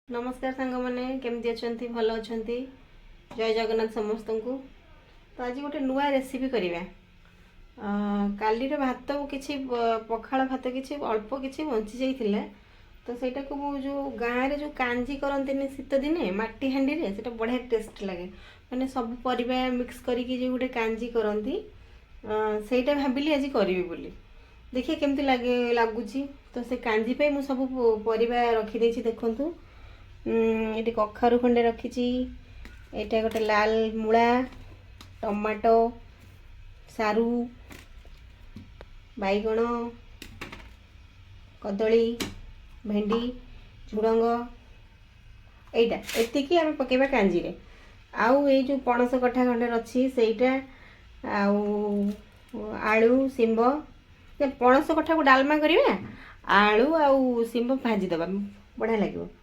नमस्कार सांग मैंने केमती अच्छा भल अच्छा जय जगन्नाथ समस्त को। तो आज गोटे नुआ रेसिपी करवा काली भात किसी पखाड़ भात किसी अल्प किसी बंची जाइए तो सहीटा को मु जो गाँव में जो कांजी करते शीत दिने मटी हाँडी से बढ़िया टेस्ट लगे मैंने सब परिवा मिक्स करके जो गोटे कांजी करती सहीटा भाविली आज करी बोली देखिए केमती लगे लगुच। तो से कांजी पे मु सब परिवा रखीदे देखु ये कखारु खंडे रखी एटा गोटे लाल मूला टमाटो सारू बैगण कदली भेंडी झुड़ंग एटा एतिकी आम पकेबा कांजी रे। आउ ये जो पणस कठा खंडे अच्छी सेटा आलू सिंब पणस कठा को डालमा करवा आलू आउ सिंब भाजी दबा बढ़िया लगे।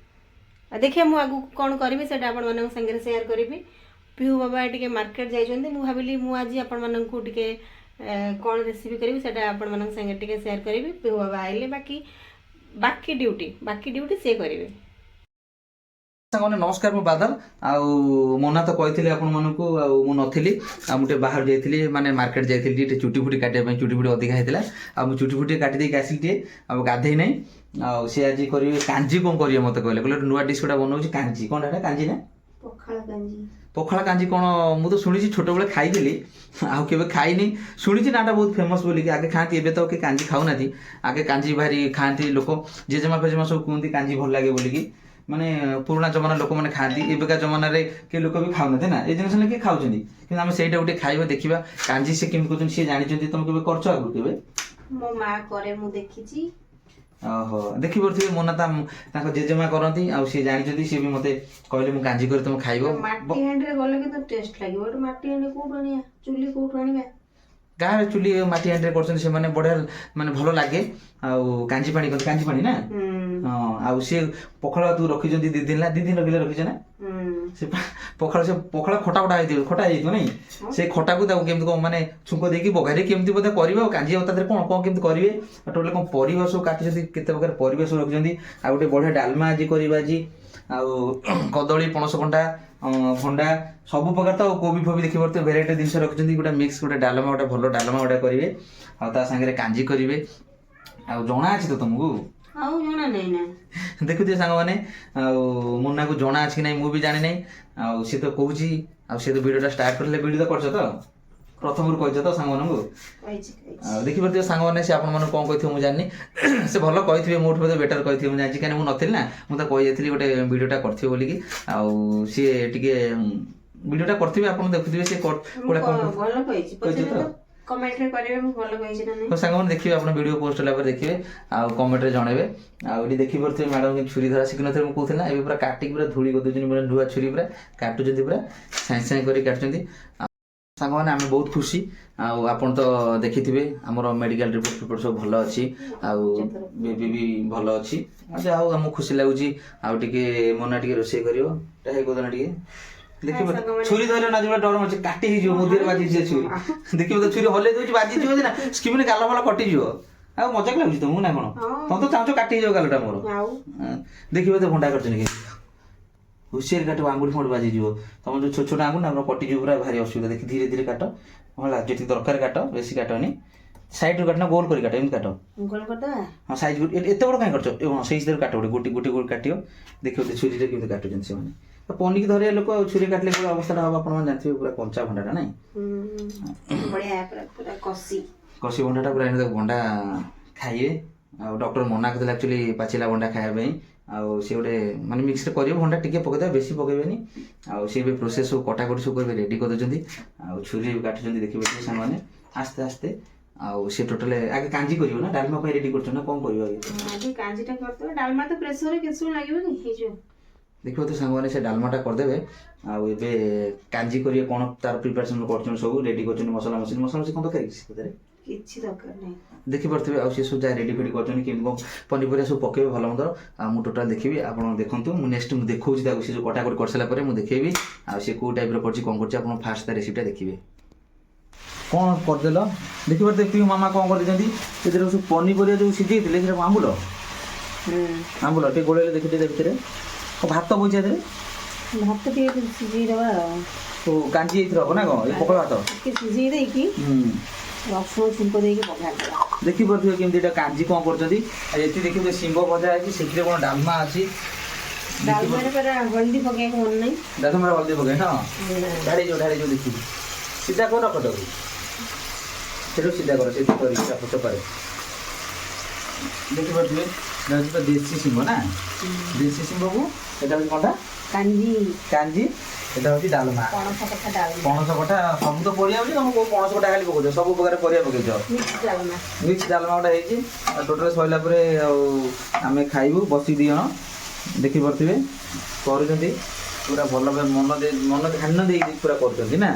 देखिए मुझे आगू कौन करी से आपण मान संगे सेयार करी। पीहू बाबा टे मार्केट जाइए मुझे भाविली मुझे आपण मानू टे कौन रेसिपी करी से आपण मान संगे टे सेयार करी। पीहू बाबा आइले बाकी बाकी ड्यूटी सी करेंगे। नमस्कार मु बादल आउ मोना तो कही आपण मानू मु नथिली मुझे बाहर जाइए माने मार्केट जाइए चुटी फुटी काटे चुटी फुटी अधिका होता आ चुटी फुटी काटी देके आसिल गाधे ना आ सी आज करेंगे कांजी कौन करेंगे मत कहले नुआ डिश गोटा बनाऊँ कांजी कौन एटा कांजी ना पखाड़ कांजी कौन मु तो शुणी छोट बेले खाई आउ के खाईनी शुणी नाटा बहुत फेमस बोलिकी आगे खाती एवं तो कांजी खाऊ ना आगे कांजी भारी खाती लोक जेजेमा फेजेमा सब कहते कांजी भल लगे बोलिकी माने पुराना जमाना लोक मैंने खाती एवं जमाना के लोक भी खाऊ ना ये जिन किए खाऊँ कि आम से गोटे खाଇବା देखा कांजी से केमी कर सी जानी तुम के कर आगु के मो माँ करे मु देखी ओहो देखी पड़े मोना जेजेमा करती सी जानी सी भी मत कहले मुझे कांजी कर तुम खाइब माटी हांडी रे गले के तो टेस्ट लागिवो माटी हांडी कोठो आनिया चुली कोठो आनिबा गाँव चुली माटी हांडी कर बढ़िया माने भल लगे आउ कांजी पानी ना हाँ आउ सी पखाड़ तू रखी दी दिन रखिले रखीचे ना से पखाड़ खटा खटा खटा नहीं से खटा को केमती माने छुंक देकी बघारी केमती बोधे करेंगे कांजी कौन कौन केमती करेंगे टोटल कौन परिवा सब काटुच्च केते प्रकार परिवा सब रखिंट आ गोटे बढ़िया डालमा आज करवा आज आउ कदली पणस कंटा भंडा सब प्रकार तो कोबी फोबी देखी पड़ते भेराइटी जिन रखिंट गोटे मिक्स गोटे डालमा गोटे भल डालमा गोटे करेंगे आगे कांजी करेंगे आ जना अच्छी तो तुमको देखुए सांग मैंने मुन्ना को जना अच्छी ना मुझे जानी ना सी तो कहूँ सी तो वीडियो स्टार्ट कर वीडियो तो कर प्रथम कही तो सांग मान देखी पारे सांग मैंने से आपन कौन कही मुझे जानी से भल कही मोटे बेटर कही मुझे जानी कहीं मुझे नी ना मुझे कही जाती गोटे वीडियोटा कर बोलिकी सी टे वीडियोटा करते आप देखुए सी कमेंट रे करेबे मु भलो कहिछि ना तो सांग देखिए आप वीडियो पोस्ट होला पर देखिए आ कमेंट रे जणेबे आ ओडी देखि परथे मैडम के छुरी धरा सिकन थे मु कहथला एबे पूरा काटी पूरा धूली कर दजनी पूरा नुआ छुरी पूरा काटु जदी पूरा साइ साइ करी काटचंदी सांग माने हम बहुत खुशी आ आपन तो देखिथिबे हमर मेडिकल रिपोर्ट सब भलो अछि आ बेबी भी भलो अछि अच्छा आ हम खुशी लागुची आ टिके मोना टिके रोसे करियो टाइ कोदना टिके देखिए छुरी धरले ना जो डर मचे काटी ही जो मुदिर बाजी जे छुरी देखिए तो छुरी हले दोची बाजी जो ना स्किन ने गाल वाला कटी जो आ मजाक लागुची तुमु ना कोन तुम तो चाहछो काटी जो गालटा मोर देखिए तो भंडा करछन के हुसियर काटो आंगुल फोड़ बाजी जो तुम जो छोट छोट आंगुल ना कटी जो पूरा भारी असुविधा देखि धीरे धीरे काटो होला जेति दरकार काटो बेसी काटोनी साइड रू काटना गोल करी काटो एम काटो गोल कर दबा हां साइज एते बड़ काई करछो ए सही से काटो गोटी गोटी गोल काटियो देखियो तो छुरी रे केते काटो जन से माने तो पनिक धरे लोक छुरी काटले कोन अवस्था हम आपन जानथि पूरा कंचा भंडाटा नै बढ़िया पूरा कसी भंडाटा पूरा एने भंडा खाइए आ डॉक्टर मना करथले एक्चुअली पाचिला भंडा खाया पई आ से गोटे माने मिक्स रे करियो भंडा टिके पके बेसी पकेबेनी आ से भी प्रोसेस सब कटा कटी सब करबे रेडी कर दजंती आ छुरी काटजंती देखिबे से माने आस्ते आस्ते आ से टोटल आगे कांजी करियो ना डालमा पई रेडी करछ ना कोन करियो आगे कांजीटा करतो डालमा तो प्रेशर रे किछु लागिबो नि हिजो देखो तो सांग से डालमाटा करदे आबे कांजी करिए कौन तार प्रिपरेशन कर सब रेडी कर मसला मसला कौन दरकार किछि दरकार नै देखि परथे आ से सब जा रेडी फेडी कर केम पनीपरिया सब पकेबे भल मंद आ मु टोटल देखिबी आपण देखंतु मु नेक्स्ट मु देखौछि ताको से जो कटा कट करसला परे मु देखेबी आ से को टाइप रो करछि कोन करछि आपण फास्ट ता रेसिपीटा देखिबे कौन कर देलो देखि परथे पी मामा कोन कर देजंती से सब पनीपरिया जो सिझे दिले से आंबुल टे गोळेले देखि दे भितरे ଭାତ ବଇଛି ଏଥିରେ ଭାତ ଟିକେ ସିଝେଇ ଦେବା ଆଉ ଓ କାଞ୍ଜି ଏଇଥିରେ ହବ ନା କ'ଣ ଏଇ ପଖାଳ ଭାତ ଟିକେ ସିଝେଇ ଦେଇକି ରସୁଣ ଛୁଙ୍କ ଦେଇକି ପଖାଳ ଦେବା। ଦେଖିପାରୁଥିବେ କେମିତି ଏଇଟା କାଞ୍ଜି କ'ଣ କରୁଛନ୍ତି। ଆଉ ଏଠି ଦେଖିବେ ଶିମ୍ବ ଭଜା ହେଇଛି, ସେଥିରେ କ'ଣ ଡାଲମା ଅଛି। ଡାଲମାରେ ପରା ହଳଦୀ ପକେଇବାକୁ ମନେ ନାହିଁ। ଡାଲମାରେ ହଳଦୀ ପକାଏ ହଁ ଢାଳିଯିବ ଦେଖିବି ସିଧା କର ରଖଟାକୁ ସେଠୁ ସିଧା କର ସେଠି କରିକି ଚାପ ଚପାରେ ଦେଖିପାରୁଥିବେ ଏଇଟା ହେଉଛି ଦେଶୀ ଶିମ୍ବ ନା ଦେଶୀ ଶିମ୍ବକୁ ଏଇଟା ହେଉଛି କ'ଣଟା କାଞ୍ଜି এটা হচ্ছে ডালমা পଣସ କଟା ଡାଲମା ପଣସ କଟା ସବୁ ତ ପରିବା ହେଉଛି ତମେ କୋଉ ପଣସ କଟା ଖାଲି ପକଉଛ ସବୁ ପ୍ରକାର ପରିବା ପକେଇଛ ମିକ୍ସ ଡାଲମା ଗୋଟେ ହେଇଛି ଆଉ ଟୋଟାଲ ସରିଲା ପରେ ଆଉ ଆମେ ଖାଇବୁ ବସି ଦୁଇ ଜଣ ଦେଖିପାରୁଥିବେ କରୁଛନ୍ତି ପୁରା ଭଲ ମନ ଧ୍ୟାନ ଦେଇକି ପୁରା କରୁଛନ୍ତି ନା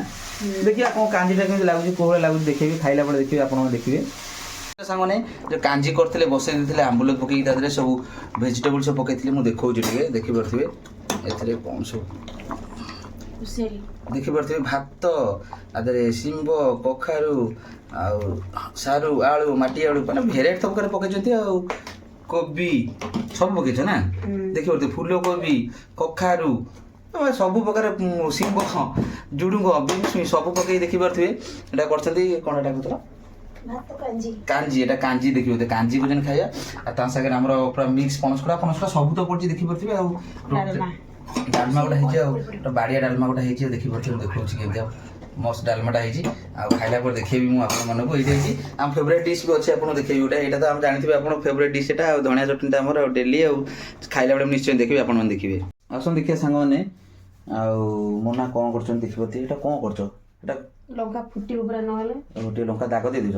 ଦେଖିବା କ'ଣ କାଞ୍ଜିଟା କେମିତି ଲାଗୁଛି କୋଉ ଭଳିଆ ଲାଗୁଛି ଦେଖେଇବି ଖାଇଲା ବେଳେ ଦେଖିବେ ଆପଣ ଦେଖିବେ ସାଙ୍ଗମାନେ ଯୋଉ କାଞ୍ଜି କରିଥିଲେ ବସେଇ ଦେଇଥିଲେ ଆମ୍ବୁଲ ପକେଇକି ତା ଦେହରେ ସବୁ ଭେଜିଟେବୁଲ ସବୁ ପକେଇଥିଲେ ମୁଁ ଦେଖଉଛି ଟିକେ ଦେଖିପାରୁଥିବେ ଏଥିରେ କ'ଣ ସବୁ ଦେଖିପାରୁଥିବେ ଭାତ ଆଦେହରେ ଶିମ୍ବ କଖାରୁ ଆଉ ସାରୁ ଆଳୁ ମାଟି ଆଳୁ ମାନେ ଭେରାଇଟି ସବୁ ପ୍ରକାର ପକେଇଛନ୍ତି ଆଉ କୋବି ସବୁ ପକେଇଛ ନା ଦେଖିପାରୁଥିବେ ଫୁଲକୋବି କଖାରୁ ସବୁ ପ୍ରକାର ଶିମ୍ବ ଝୁଡୁଙ୍ଗ ବିନ୍ସ ସବୁ ପକେଇ ଦେଖିପାରୁଥିବେ ଏଇଟା କରିଛନ୍ତି କ'ଣ ଏଇଟା କହୁଥିଲା କାଞ୍ଜି ଏଇଟା କାଞ୍ଜି ଦେଖିବେ କାଞ୍ଜି ଭୋଜନ ଖାଇବା ଆଉ ତା ସାଙ୍ଗରେ ଆମର ପୁରା ମିକ୍ସ ପଣସକଡ଼ା ସବୁ ତ ପଡୁଛି ଦେଖିପାରୁଥିବେ ଆଉ ଡାଲମା ଗୋଟେ ହେଇଛି ଆଉ ବାଡ଼ିଆ ଡାଲମା ଗୋଟେ ହେଇଛି ଆଉ ଦେଖିପାରୁଥିବେ ମୁଁ ଦେଖଉଛି କେମିତି ଆଉ ମସ୍ତ ଡାଲମାଟା ହେଇଛି ଆଉ ଖାଇଲା ପରେ ଦେଖେଇବି ମୁଁ ଆପଣମାନଙ୍କୁ ଏଇଟା ହେଇଛି ଆମ ଫେଭରାଇଟ୍ ଡିସ୍ ବି ଅଛି ଆପଣଙ୍କୁ ଦେଖେଇବି ଗୋଟେ ଏଇଟା ତ ଆମେ ଜାଣିଥିବେ ଆପଣ ଫେଭରାଇଟ୍ ଡିସ୍ ଏଇଟା ଆଉ ଧଣିଆ ଚଟଣିଟା ଆମର ଆଉ ଡେଲି ଆଉ ଖାଇଲା ବେଳେ ମୁଁ ନିଶ୍ଚୟ ଦେଖିବି ଆପଣମାନେ ଦେଖିବେ ଆସନ୍ତୁ ଦେଖିବା ସାଙ୍ଗମାନେ ଆଉ ମୋ ନା କ'ଣ କରୁଛନ୍ତି ଦେଖିପାରୁଥିବେ ଏଇଟା କ'ଣ କରୁଛ ଏଇଟା ଲଙ୍କା ଫୁଟିବ ପୁରା ନହେଲେ ଗୋଟେ ଲଙ୍କା ଦାଗ ଦେଇଦେଉଛ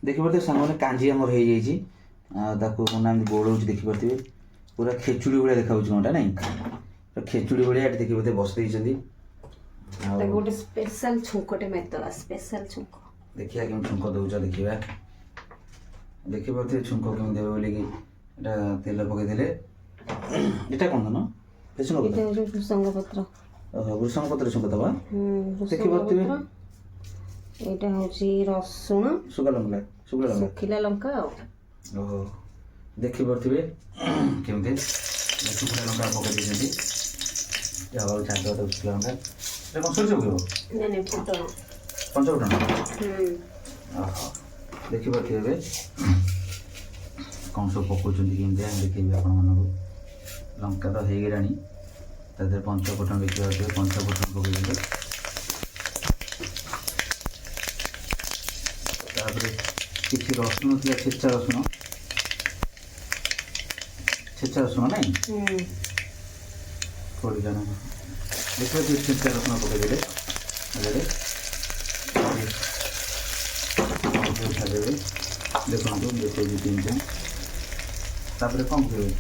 ଦେଖିପାରୁଥିବେ ସାଙ୍ଗମାନେ କାଞ୍ଜି ଆମର ହେଇଯାଇଛି ଆଉ ତାକୁ ମୋ ନା ଏମିତି ଗୋଳଉଛି ଦେଖିପାରୁଥିବେ ପୁରା ଖେଚୁଡ଼ି ଭଳିଆ ଦେଖାଯାଉଛି କ'ଣଟା ନାଇଁ ଖେଚୁଡ଼ି ଭଳିଆ ଏଠି ଦେଖିପାରୁଥିବେ ବସି ଦେଇଛନ୍ତି ଆଉ ଗୋଟେ ସ୍ପେଶାଲ ଛୁଙ୍କଟେ ମାରିଦେବା ସ୍ପେଶାଲ ଛୁଙ୍କ ଦେଖିବା କେମିତି ଛୁଙ୍କ ଦେଉଛ ଦେଖିବା ଦେଖିପାରୁଥିବେ ଛୁଙ୍କ କେମିତି ଦେବେ ବୋଲିକି ଏଇଟା ତେଲ ପକେଇଦେଲେ ଏଇଟା କ'ଣ ନା ଭୃଷଙ୍ଗ ପତ୍ର ଓହୋ ଭୃଷଙ୍ଗ ପତ୍ର ଛୁଙ୍କ ଦେବା ଦେଖିପାରୁଥିବେ ଏଇଟା ହେଉଛି ରସୁଣ ଶୁଖିଲା ଲଙ୍କା ଆଉ ଓହୋ ଦେଖିପାରୁଥିବେ କେମିତି ଶୁଖିଲା ଲଙ୍କା ପକେଇ ଦେଇଛନ୍ତି ଯାହାକୁ ଛାଡ଼ିଦେବା ତାକୁ ଶୁଖିଲା ଲଙ୍କା ଏଇଟା କ'ଣ ସୋରିଷ ପକେଇବ ପଞ୍ଚଫୁଟଣ ଓହୋ ଦେଖିପାରୁଥିବେ ଏବେ କ'ଣ ସବୁ ପକାଉଛନ୍ତି କେମିତି ଆମେ ଦେଖେଇବି ଆପଣମାନଙ୍କୁ ଲଙ୍କା ତ ହେଇଗଲାଣି ତା ଦେହରେ ପଞ୍ଚଫୁଟଣ ଦେଖିପାରୁଥିବେ ପଞ୍ଚଫୁଟଣ ପକେଇଛନ୍ତି ତାପରେ କିଛି ରସୁଣ ଥିଲା ଛେଚା ରସୁଣ ନାଇଁ ପଡ଼ିଲା ନା ଦେଖିପାରୁଥିବେ ଛେଚା ରସୁଣ ପକେଇଦେଲେ ଛାଡ଼ିଦେବେ ଦେଖନ୍ତୁ ଦେଖେଇବି ତିନିଟା ତାପରେ କ'ଣ କରିବେ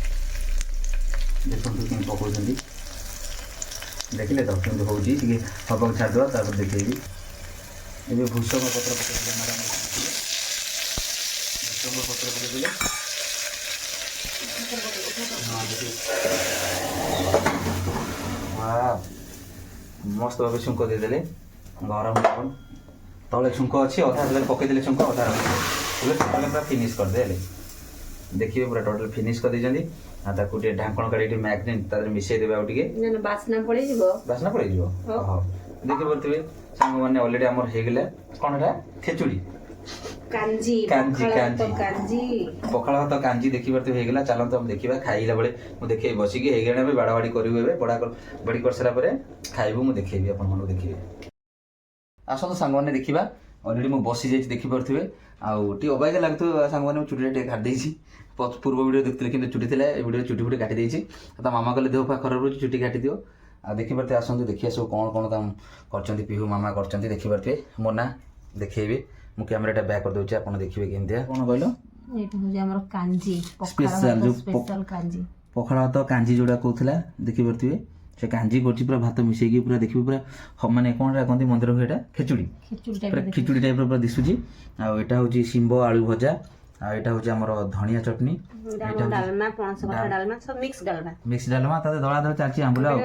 ଦେଖନ୍ତୁ କେମିତି ପକାଉଛନ୍ତି ଦେଖିଲେ ତ କେମିତି ହେଉଛି ଟିକେ ହବାକୁ ଛାଡ଼ିଦେବା ତାପରେ ଦେଖେଇବି ଏବେ ଭୃଷଙ୍ଗ ପତ୍ର ପକେଇଦେଲେ ମ୍ୟାଡ଼ାମ୍ ଭୃଷଙ୍ଗ ପତ୍ର ପକେଇଦେଲେ ମସ୍ତ ଭାବେ ଛୁଙ୍କ ଦେଇଦେଲେ ଗରମ ତଳେ ଛୁଙ୍କ ଅଛି ଅଧା ପକେଇଦେଲେ ଛୁଙ୍କ ଅଧା ଟୋଟାଲ ପୁରା ଫିନିସ୍ କରିଦେଲେ ଦେଖିବେ ପୁରା ଟୋଟାଲ ଫିନିସ୍ କରିଦେଇଛନ୍ତି ଆଉ ତାକୁ ଟିକେ ଢାଙ୍କଣ କାଢ଼ି ଟିକେ ମ୍ୟାଗ୍ନେଟ୍ ତା ଦେହରେ ମିଶାଇ ଦେବେ ଆଉ ଟିକେ ବାସ୍ନା ପଳେଇଯିବ ଓହୋ ଦେଖିପାରୁଥିବେ ସାଙ୍ଗମାନେ ଅଲରେଡ଼ି ଆମର ହେଇଗଲା କ'ଣ ଏଇଟା ଖେଚୁଡ଼ି ପଖାଳ ଭାତ କାଞ୍ଜି ଦେଖିପାରୁଥିବେ ହେଇଗଲା ଚାଲନ୍ତୁ ଆମେ ଦେଖିବା ଖାଇଲା ବେଳେ ମୁଁ ଦେଖେଇବି ବସିକି ହେଇଗଲା ଏବେ ବାଡ଼ାବାଡ଼ି କରିବୁ ଏବେ ବଡ଼ି କରିସାରିଲା ପରେ ଖାଇବୁ ମୁଁ ଦେଖେଇବି ଆପଣମାନଙ୍କୁ ଦେଖିବେ ଆସନ୍ତୁ ସାଙ୍ଗମାନେ ଦେଖିବା ଅଲରେଡ଼ି ମୁଁ ବସିଯାଇଛି ଦେଖିପାରୁଥିବେ ଆଉ ଟିକେ ଅବାଗିଆ ଲାଗୁଥିବ ସାଙ୍ଗମାନେ ମୁଁ ଚୁଟିଟା ଟିକେ କାଟି ଦେଇଛି ପୂର୍ବ ଭିଡ଼ିଓ ଦେଖୁଥିଲେ କିନ୍ତୁ ଚୁଟି ଥିଲା ଏ ଭିଡ଼ିଓ ଚୁଟି ଫୁଟି କାଟି ଦେଇଛି ତା ମାମା କହିଲେ ଦେହ ପା ଖରାପ ରହୁଛି ଚୁଟି କାଟିଦିଅ ଆଉ ଦେଖିପାରୁଥିବେ ଆସନ୍ତୁ ଦେଖିବା ସବୁ କ'ଣ ତା କରିଛନ୍ତି ପିହୁ ମାମା କରିଛନ୍ତି ଦେଖିପାରୁଥିବେ ମୋ ନା ଦେଖେଇବି ମୁଁ କ୍ୟାମେରାଟା ବ୍ୟାକ୍ କରିଦେଉଛି ଆପଣ ଦେଖିବେ କେମିତିଆ କ'ଣ କହିଲ ଏଇଟା ହେଉଛି ଆମର କାଞ୍ଜି ସ୍ପେଶାଲ ପଖାଳ ଭାତ କାଞ୍ଜି ଯୋଉଟା କହୁଥିଲା ଦେଖିପାରୁଥିବେ ସେ କାଞ୍ଜି କରୁଛି ପୁରା ଭାତ ମିଶେଇକି ପୁରା ଦେଖିବେ ପୁରା ମାନେ କ'ଣଟା କହନ୍ତି ମନ୍ଦିର ହୁଏ ଏଇଟା ଖେଚୁଡ଼ି ପୁରା ଖିଚୁଡ଼ି ଟାଇପ୍ର ପୁରା ଦିଶୁଛି ଆଉ ଏଇଟା ହେଉଛି ଶିମ୍ବ ଆଳୁ ଭଜା ଆଉ ଏଇଟା ହେଉଛି ଆମର ଧଣିଆ ଚଟଣି ମିକ୍ସ ଡାଲମା ତା ଦଳା ଦଳି ଚାଲିଛି ଆମ୍ବୁଲ ଆଉ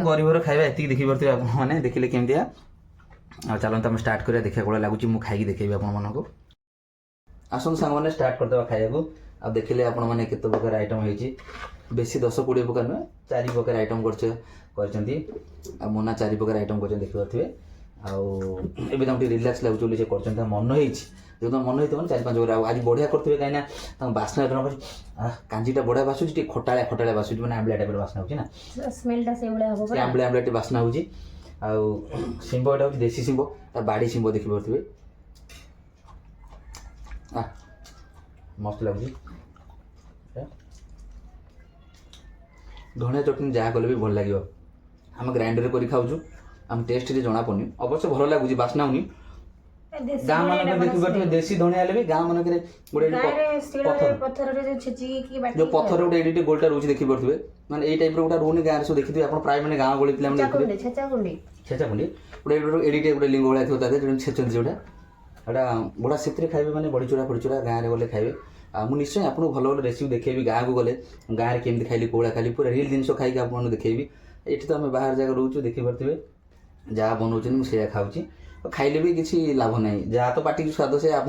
ଗରିବର ଖାଇବା ଏତିକି ଦେଖିପାରୁଥିବେ ଆପଣମାନେ ଦେଖିଲେ କେମିତିଆ ଆଉ ଚାଲନ୍ତୁ ଆମେ ଷ୍ଟାର୍ଟ କରିବା ଦେଖିବାକୁ ଭଳିଆ ଲାଗୁଛି ମୁଁ ଖାଇକି ଦେଖେଇବି ଆପଣମାନଙ୍କୁ ଆସନ୍ତୁ ସାଙ୍ଗମାନେ ଷ୍ଟାର୍ଟ କରିଦେବା ଖାଇବାକୁ ଆଉ ଦେଖିଲେ ଆପଣମାନେ କେତେ ପ୍ରକାର ଆଇଟମ୍ ହେଇଛି बेसी 10-20 प्रकार नुहे 4 प्रकार आइटम करछंती आ मोना 4 प्रकार आइटम करछन देखि पारथिबे आउ एबे तम रिलैक्स लागु चली जे करछन त मन होईछि जो तो मन होइतो 4-5 प्रकार आज बढ़िया करथिबे काइना त बासना जण कांजीटा बढ़िया बासुछि टी खटाळा बासुछि माने आंबलिया टाइप बासना होछि ना स्मेलटा से उळे हबो से आंबलिया टी बासना होछि आउ सिंबो एटा होछि देसी सिंबो तार बाडी सिंबो देखि पारथिबे आ मस्त लागुछि धनिया चटनी जहाँ कले भी भल लगे आम ग्राइंडर कर खाऊँ आम टेस्ट जना पड़नी अवश्य भल लगुच बास्ना होनी गाँ मान देखिए देसी धनिया भी गाँ मान गोटे जो पत्थर गोटे एडिटे गोलटा रोचे देखी पारे माने ये टाइप गोटा रोनी गाँव सब देखिए आप प्राय मैंने गाँव गली पे छेचाकुंडी गोटे एडिटे गोटे लिंग भाया थोड़ा छेचन जोटा एटा बड़ा से खाइबे माने बड़ी चूड़ा फड़ी चूड़ा गाँव में गले खाइबे मुझे निश्चय आपको भल भल रेसिपी देखेबी गाँव को गले गाँव में केमती खाइली कौड़ा खाली पूरा रियल जिन खाई आपको देखेबी ये तो आम बाहर जगह रोचु देखी पारे जहाँ बनाऊँ मुझे खाऊँ खाइले भी किसी लाभ ना जहाँ तो पार्टी स्वाद से आप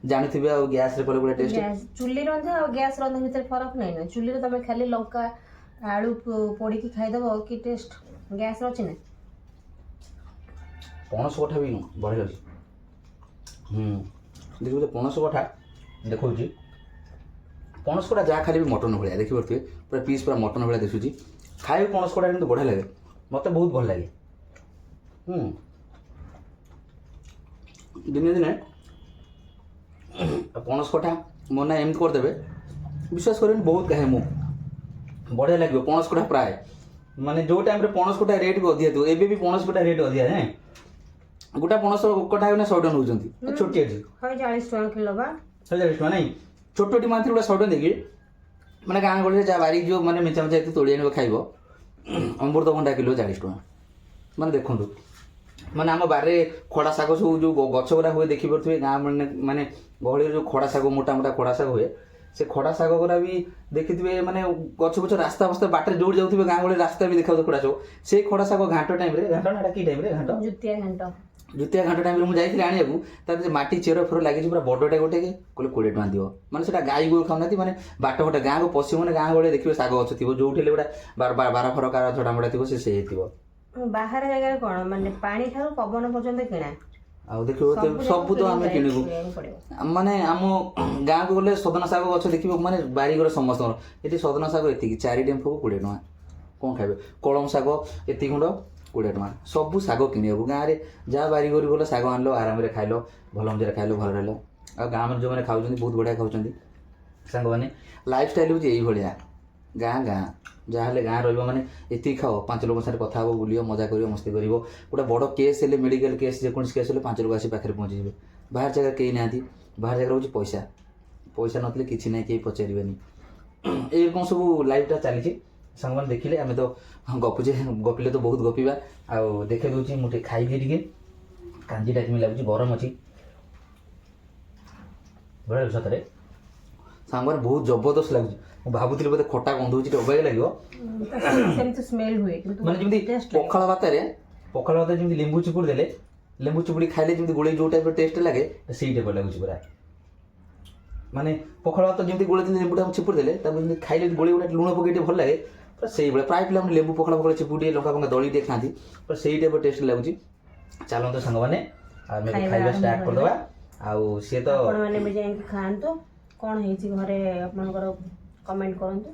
जानते आ गैस रे पूरा टेस्ट चुली रंधा और गैस रंधा भीतर फरक नहीं ना चुली तुम खाली लंका आलू पोड़ी खाईदेव कि टेस्ट गैस अच्छे ना पणस कठा भी बढ़िया अच्छे देखिए पणस कठा देखा पणस कठा जहाँ खाली भी मटन भाया देखी पारे पूरा पीस पूरा मटन भाया दिशुची खाए पणस कठा कितनी बढ़िया लगे मत बहुत भल लगे दिने दिने पणस कठा मना एमती करदे विश्वास करें बहुत कहे मु बढ़िया लगे पणस कठा प्राय माने जो टाइम पणस कठा रेट भी अधिका थो एबे भी पणस कठा रेट अधिका है गोटा पणस कठा 100 टन होती छोटी 40 टका किलो बा 40 टका नहीं छोटी मात्र गोटा 100 टन देखिए मैंने गाँव गली जहाँ बारी जो मैंने मेचा मेचा तोड़ी आने खाइब अमृतभंडा किलो 40 टका मैंने देखूँ माने आम बारे खड़ा शाग सब जो गछ गुरा हुए देखी पारे गाँव माने गहली जो खड़ा शाग मोटा मोटा खड़ा शाग हुए से खड़ा शाग गुरा भी देखिए माने गछ गछ रास्ता बस्ता बाटे जोड़ जाऊे गाँव गली रास्ता भी देखा खड़ा शाग से खड़ा शाग घाट टाइम घाटा कि टाइम घाट जुतिया घाट टाइम मुझे जाइए आने तार माटी चेर फेर लगे पूरा बड़टे गोटे कहले 20 टका दिव मैंने से गाई गोरु खाऊना मैंने बाट घाटे गाँव को पशु मैंने गाँव गए देखिए शाग गछ थी जो गोटा 12 फरकार झड़ामड़ा थी से बाहर जगह कौन माने पानी ठारू पवन पर्यंत किणा आ देखियो सब तो आम किणबू माने आम गाँव को गले सदना शाग गछ देखिए माने बारीगर समस्त ये सदना शाग ये 4 डेम्फ को 20 टका कौन खाइबे कलम शाग ये खंड 20 टका सब शाग किणा गाँव में जहाँ बारीगर गल शाग आनल आराम से खाइल भल मजा खाइल भल रहा आ गाँव में जो मैंने खाऊँ बहुत बढ़िया खाऊँ सांग मैंने लाइफ स्टाइल हूँ यही भाया गाँ गाँ जहाँ गाँ रहा मैंने ये खाओ 5 लोक साथ कथा बुल मजा कर मस्ती कर गोटे बड़ केस हेल्ले मेडिकल केस जेको केस हेल्ले 5 लोक आसी पाखे पहुँची जाए बाहर जगह कहीं ना बाहर जगह हूँ पैसा पैसा नथले कि ना कहीं पचारे ये कौन सब लाइफटा चली सांग मैंने देखिले आम तो गपुचे गपिले तो बहुत गपा आउ देखे दूसरी मुझे खाई टे कांजीटा केमी लगुच गरम अच्छी बड़े सतरे सांग बहुत जबरदस्त लगुच भावुली बोधे खटा गंध हो अबाग लगे स्मेल हुए माने जमी पखाड़ भात जमी लेंबू चिपुड़ी देले लेंबू चिपुड़ी खाइले जमी गोले जो टाइप टेस्ट लगे से टाइप लगुच पूरा माने पखाड़ भात जमी गोले लेंबूटा चिपुड़ी देले खाइले गोले गोटे लुण पकई भल लगे पूरा से प्राय पिला लेंबू पखाड़ पखाड़ चिपुड़ी लंका फंका दली टे खाती पूरा से टाइप टेस्ट लगुच चलते सांग मैंने खाଇବା स्टार्ट करदे आउ सी तो खातु कौन घरे आपंकर कमेंट करंतु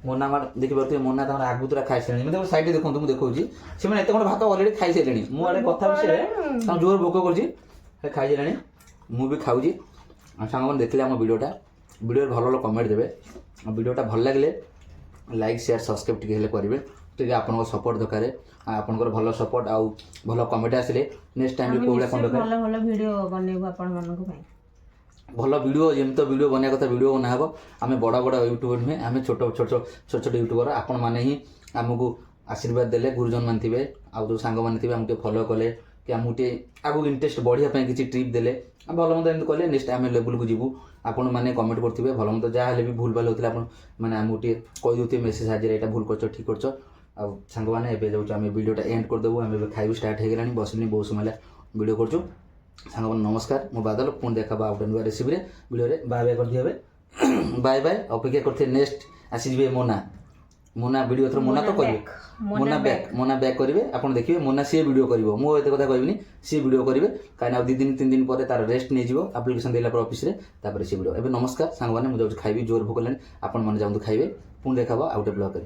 मोना मार देखि पारे मोना तमरा आगुतरा खाइ सारे मतलब साइड देखो तुम देखौजी से माने एते कोन भात ऑलरेडी खाइ सारेनी मु आले कथा विषय हम जोर भोक करजी हे खाइ सारेनी मु भी खाउजी आ संग मन देखले हम वीडियो भल भल कमेंट देबे वीडियोटा भल लागले लाइक शेयर सब्सक्राइब टिके हेले करिवे टिके आपनको सपोर्ट दरकार आपनकर भल सपोर्ट आउ भल कमेंट आसिले नेक्स्ट टाइम भी कोला कोन भल भल वीडियो बनेबो आपन मानको भाई भल वीडियो जमी तो वीडियो बना कथा वीडियो बना हम आम बड़ बड़ यूट्यूबर नुहे आम छोट छोट छोट छोट यूट्यूबर आपण मैंने ही आमको आशीर्वाद देले गुरुजन मान थे आउ जो सांग मैंने थे आमको फॉलो कले कि आमको टे आगू इंटरेस्ट बढ़िया किसी ट्रिप देले भल मत एमती कले नेक्स्ट आम लेवल को जीवु आपण मैंने कमेंट करते भल मत जहाँ भी भूल भाल होता मैंने आमको टे कहीदे मेसेज आज यहाँ भूल कर ठीक कर सांग मैंने जाऊँ आम वीडियोटा एंड करदेबू आम खाइबू स्टार्ट हो गलानी बसनी बहुत समय वीडियो कर सांग नमस्कार मो बादल पुणी देखा आउट नुआ रेसिपी वीडियो बाय बाय कर दिए बाय बाय अपेक्षा करते नेक्स्ट ଆସିଯିବେ ମୋନା ଭିଡ଼ିଓ ଏଥର ମୋନା ତ କରିବେ ମୋନା ବ୍ୟାକ୍ କରିବେ ଆପଣ ଦେଖିବେ ମୋନା ସିଏ ଭିଡ଼ିଓ କରିବ ମୁଁ ଏତେ କଥା କହିବିନି ସିଏ ଭିଡ଼ିଓ କରିବେ କାହିଁକିନା ଆଉ 2 ଦିନ 3 ଦିନ ପରେ ତାର ରେଷ୍ଟ ନେଇଯିବ ଆପ୍ଲିକେସନ୍ ଦେଲା ପରେ ଅଫିସରେ ତାପରେ ସେ ଭିଡ଼ିଓ ଏବେ ନମସ୍କାର ସାଙ୍ଗମାନେ ମୁଁ ଯାଉଛି ଖାଇବି ଜୋର ଭୋକ ହେଲାଣି ଆପଣମାନେ ଯାଆନ୍ତୁ ଖାଇବେ ପୁଣି ଦେଖାହବ ଆଉ ଗୋଟେ ବ୍ଲଗରେ।